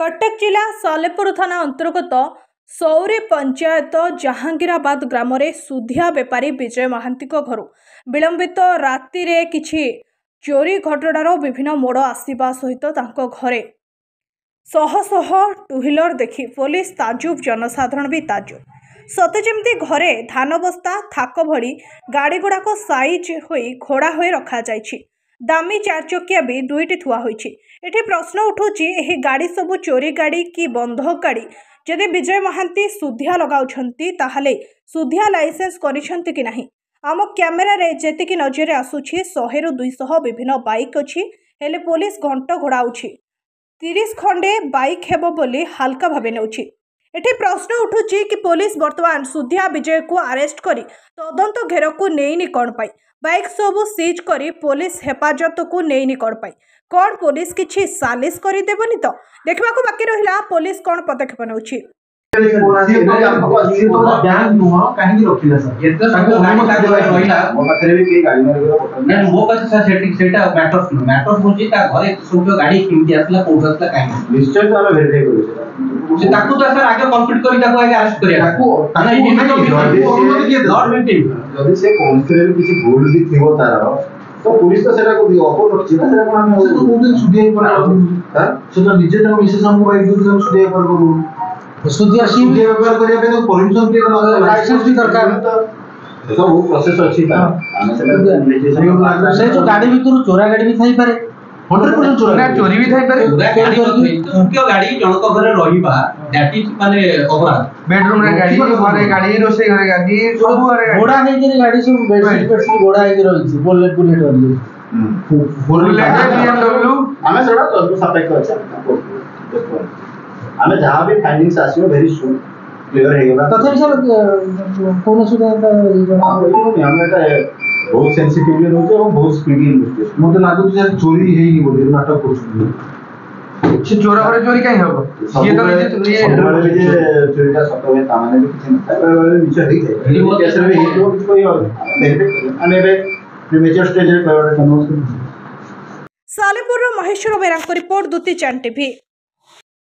कटक जिला सालेपुर थाना अंतर्गत सौरी पंचायत जहांगीराबाद ग्राम सुधिया बेपारी विजय महांती घर विलंबित राति रे किछि चोरी घटनार विभिन्न मोड़ आसवा सहित घरे शह शह टू व्हीलर देखि पुलिस ताजुब, जनसाधारण भी ताजुब। सतेजेमती घरे धान बस्ता थाक भली गाड़ी गुड़ाक साइज होई घोड़ा होई रखा जाइछि। दामी चार चकिया भी दुईटी थुआ होइछि। एठी प्रश्न उठुछि एही गाड़ी सबु चोरी गाड़ी कि बंधक गाड़ी। जदि विजय महांती सुधिया लगाउछंती ताहाले सुधिया लाइसेंस करिछंती कि नाही। आम कैमेरा रे जेतिकी नजर आसुछि 100 रु 200 विभिन्न बाइक अछि, हेले पुलिस घंट घोड़ाउछि। 30 खंडे बाइक हेबो बोली हल्का भाबे नेउछि। एठी प्रश्न उठुछि कि पुलिस वर्तमान सुधिया विजय को अरेस्ट करी तदंत घेर को नेइनी कोन पाई। बाइक सबु सीज करी पुलिस हेफाजत को नेइनी कोन पाई। कौन पुलिस किछि सालिस करी देबनी तो देखबा को बाकी रहिला पुलिस कौन पदक्षेप नेउछि। बैंक नुह काहे रखिला सर एत सब गाड़ी का रहिला मो पाखरे भी के गाड़ी मारे पटन मो पास सर सेटा मैटर होची ता घरे सब गाड़ी किमती आसला कोठ आसला काहे निश्चय तो हम वेरीफाई करू से ताकू तो सर आगे कंप्लीट करी ताकू आगे अरेस्ट करिया ताकू गवर्नमेंट टीम जदी से काउंसिलर किसी भूल भी थिबो तार तो पुलिस तो सेटा को दियो अपन रखछि ना सेटा हम तो बहुत दिन सुधिया पर हां सेटा निजे त विशेष हम बाइक दूर सुधिया पर करू सुधिया व्यवहार करिया पे तो परमिशन के लाइसेंस भी दरकार तो सब प्रोसेस अछि ता हम सेटा से जो गाड़ी भीतर चोरा गाड़ी भी थाई पारे 100% चोरा चोरी भी थाई पारे क्यों गाड़ी जनक घरे रहिबा दैट इज माने अपराध बेडरूम रे गाड़ी घरे गाड़ी रोसे घरे गाड़ी सब घरे गाड़ी घोड़ा हे जे गाड़ी सब बेडशीट पे घोड़ा हे रही बुलेट वाली बुलेट BMW हमें सेटा तो सापेक्ष अछि हमें जहाँ भी फाइंडिंग्स आसियो वेरी सून क्लियर है गेला तथापि सर कोन सुधा हमें का बहुत सेंसिटिवली रहते और बहुत स्पीडी रहते मते लागु जे चोरी हेई बोली नाटक करछु से चोरा घरे चोरी काई हबो ये तो ये चोरीटा सत होय ता माने किछ निचे हेई जाय केस रे हेई तो कुछ कोई और अने बे प्रीमेच्योर स्टेज रे कवर कन्वर्स सालेपुर महेश्वर बेरा रिपोर्ट दुती चान टीवी।